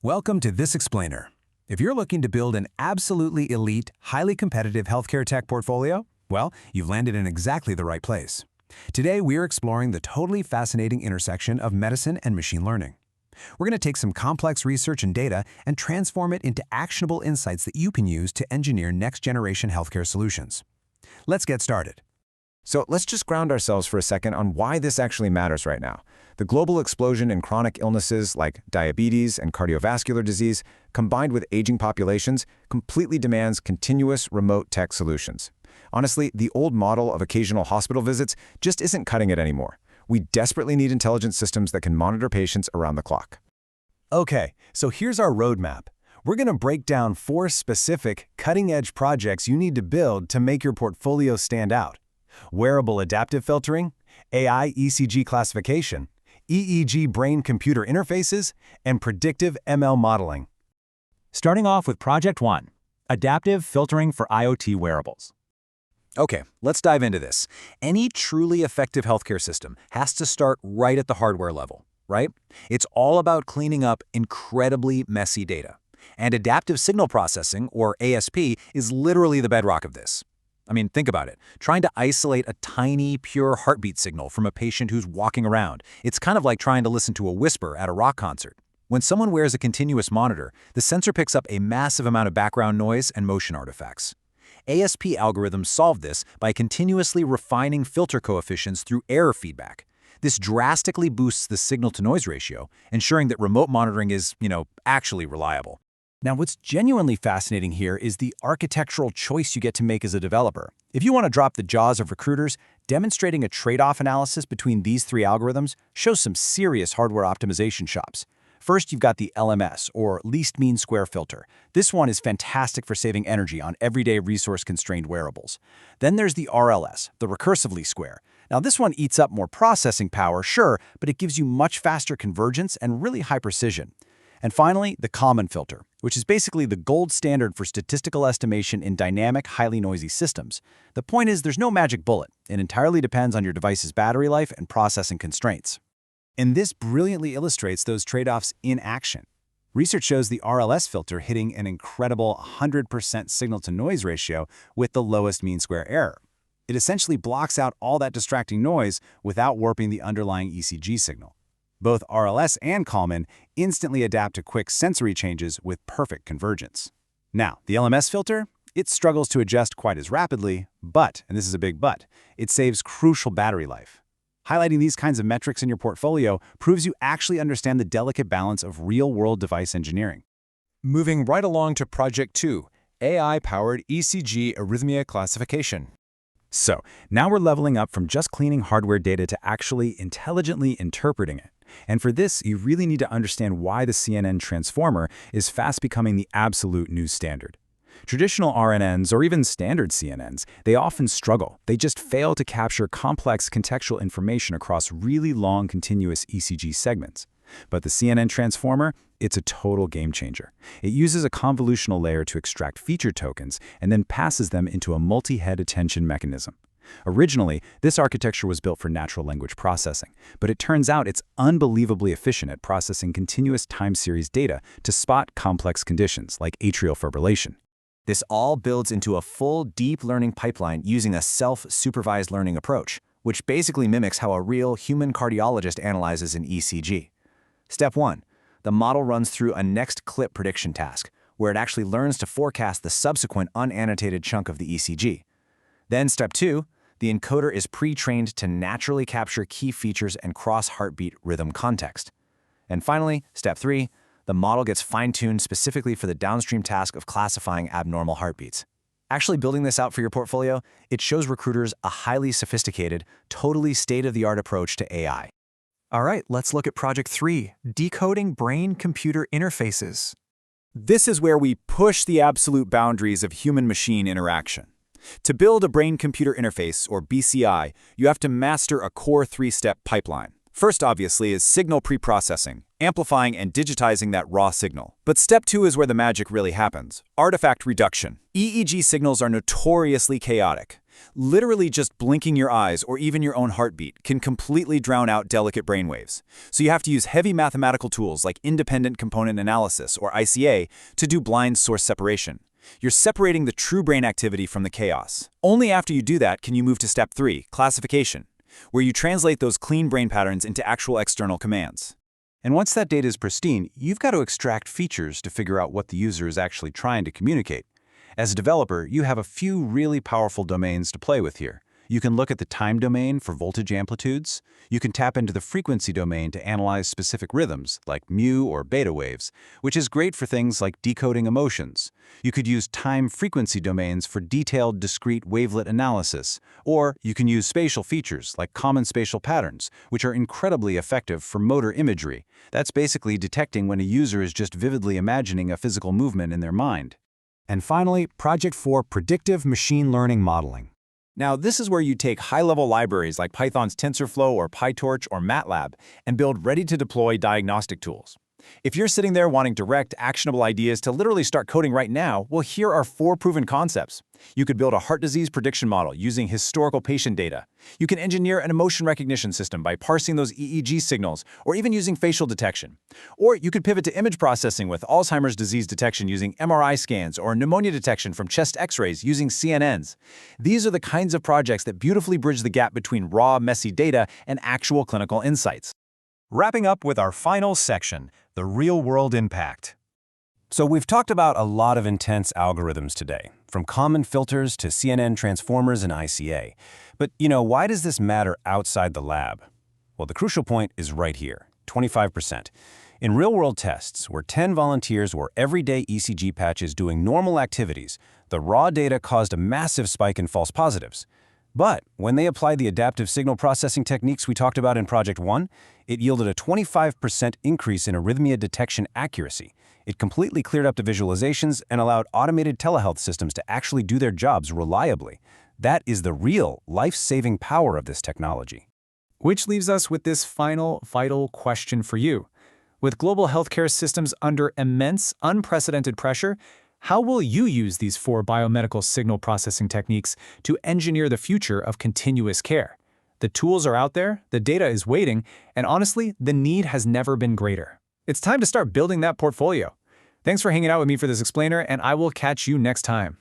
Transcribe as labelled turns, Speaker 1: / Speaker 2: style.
Speaker 1: Welcome to This Explainer. If you're looking to build an absolutely elite, highly competitive healthcare tech portfolio, well, you've landed in exactly the right place. Today, we're exploring the totally fascinating intersection of medicine and machine learning. We're going to take some complex research and data and transform it into actionable insights that you can use to engineer next-generation healthcare solutions. Let's get started.
Speaker 2: So let's just ground ourselves for a second on why this actually matters right now. The global explosion in chronic illnesses like diabetes and cardiovascular disease, combined with aging populations, completely demands continuous remote tech solutions. Honestly, the old model of occasional hospital visits just isn't cutting it anymore. We desperately need intelligent systems that can monitor patients around the clock.
Speaker 3: Okay, so here's our roadmap. We're going to break down 4 specific, cutting-edge projects you need to build to make your portfolio stand out. Wearable adaptive filtering, AI ECG classification, EEG brain-computer interfaces, and predictive ML modeling.
Speaker 4: Starting off with Project 1, Adaptive Filtering for IoT Wearables.
Speaker 1: Okay, let's dive into this. Any truly effective healthcare system has to start right at the hardware level, right? It's all about cleaning up incredibly messy data. And adaptive signal processing, or ASP, is literally the bedrock of this. I mean, think about it. Trying to isolate a tiny, pure heartbeat signal from a patient who's walking around. It's kind of like trying to listen to a whisper at a rock concert. When someone wears a continuous monitor, the sensor picks up a massive amount of background noise and motion artifacts. ASP algorithms solve this by continuously refining filter coefficients through error feedback. This drastically boosts the signal-to-noise ratio, ensuring that remote monitoring is, actually reliable.
Speaker 3: Now, what's genuinely fascinating here is the architectural choice you get to make as a developer. If you want to drop the jaws of recruiters, demonstrating a trade-off analysis between these 3 algorithms shows some serious hardware optimization chops. First, you've got the LMS, or least mean square filter. This one is fantastic for saving energy on everyday resource-constrained wearables. Then there's the RLS, the recursively square. Now, this one eats up more processing power, sure, but it gives you much faster convergence and really high precision. And finally, the Kalman filter, which is basically the gold standard for statistical estimation in dynamic, highly noisy systems. The point is, there's no magic bullet. It entirely depends on your device's battery life and processing constraints. And this brilliantly illustrates those trade-offs in action. Research shows the RLS filter hitting an incredible 100% signal-to-noise ratio with the lowest mean square error. It essentially blocks out all that distracting noise without warping the underlying ECG signal. Both RLS and Kalman instantly adapt to quick sensory changes with perfect convergence. Now, the LMS filter, it struggles to adjust quite as rapidly, but, and this is a big but, it saves crucial battery life. Highlighting these kinds of metrics in your portfolio proves you actually understand the delicate balance of real-world device engineering.
Speaker 2: Moving right along to Project 2, AI-powered ECG Arrhythmia Classification.
Speaker 3: So, now we're leveling up from just cleaning hardware data to actually intelligently interpreting it. And for this, you really need to understand why the CNN transformer is fast becoming the absolute new standard. Traditional RNNs, or even standard CNNs, they often struggle. They just fail to capture complex contextual information across really long continuous ECG segments. But the CNN transformer, it's a total game changer. It uses a convolutional layer to extract feature tokens and then passes them into a multi-head attention mechanism. Originally, this architecture was built for natural language processing, but it turns out it's unbelievably efficient at processing continuous time series data to spot complex conditions like atrial fibrillation.
Speaker 5: This all builds into a full deep learning pipeline using a self-supervised learning approach, which basically mimics how a real human cardiologist analyzes an ECG. Step 1. The model runs through a next clip prediction task, where it actually learns to forecast the subsequent unannotated chunk of the ECG. Then Step 2. The encoder is pre-trained to naturally capture key features and cross-heartbeat rhythm context. And finally, Step 3, the model gets fine-tuned specifically for the downstream task of classifying abnormal heartbeats. Actually building this out for your portfolio, it shows recruiters a highly sophisticated, totally state-of-the-art approach to AI.
Speaker 6: All right, let's look at Project 3, Decoding Brain-Computer Interfaces.
Speaker 3: This is where we push the absolute boundaries of human-machine interaction. To build a brain-computer interface, or BCI, you have to master a core 3-step pipeline. First, obviously, is signal preprocessing, amplifying and digitizing that raw signal. But step 2 is where the magic really happens, artifact reduction. EEG signals are notoriously chaotic.
Speaker 5: Literally just blinking your eyes or even your own heartbeat can completely drown out delicate brainwaves. So you have to use heavy mathematical tools like independent component analysis, or ICA, to do blind source separation. You're separating the true brain activity from the chaos. Only after you do that can you move to step 3, classification, where you translate those clean brain patterns into actual external commands.
Speaker 3: And once that data is pristine, you've got to extract features to figure out what the user is actually trying to communicate. As a developer, you have a few really powerful domains to play with here. You can look at the time domain for voltage amplitudes. You can tap into the frequency domain to analyze specific rhythms, like mu or beta waves, which is great for things like decoding emotions. You could use time-frequency domains for detailed discrete wavelet analysis. Or you can use spatial features, like common spatial patterns, which are incredibly effective for motor imagery. That's basically detecting when a user is just vividly imagining a physical movement in their mind.
Speaker 1: And finally, Project 4, Predictive Machine Learning Modeling.
Speaker 5: Now, this is where you take high-level libraries like Python's TensorFlow or PyTorch or MATLAB and build ready-to-deploy diagnostic tools. If you're sitting there wanting direct, actionable ideas to literally start coding right now, well, here are 4 proven concepts. You could build a heart disease prediction model using historical patient data. You can engineer an emotion recognition system by parsing those EEG signals or even using facial detection. Or you could pivot to image processing with Alzheimer's disease detection using MRI scans or pneumonia detection from chest X-rays using CNNs. These are the kinds of projects that beautifully bridge the gap between raw, messy data and actual clinical insights.
Speaker 4: Wrapping up with our final section, the real-world impact. So we've talked about a lot of intense algorithms today, from common filters to CNN transformers and ICA. But, why does this matter outside the lab? Well, the crucial point is right here, 25%. In real-world tests, where 10 volunteers were everyday ECG patches doing normal activities, the raw data caused a massive spike in false positives. But when they applied the adaptive signal processing techniques we talked about in Project 1, it yielded a 25% increase in arrhythmia detection accuracy. It completely cleared up the visualizations and allowed automated telehealth systems to actually do their jobs reliably. That is the real, life-saving power of this technology.
Speaker 6: Which leaves us with this final, vital question for you. With global healthcare systems under immense, unprecedented pressure, how will you use these 4 biomedical signal processing techniques to engineer the future of continuous care? The tools are out there, the data is waiting, and honestly, the need has never been greater. It's time to start building that portfolio. Thanks for hanging out with me for this explainer, and I will catch you next time.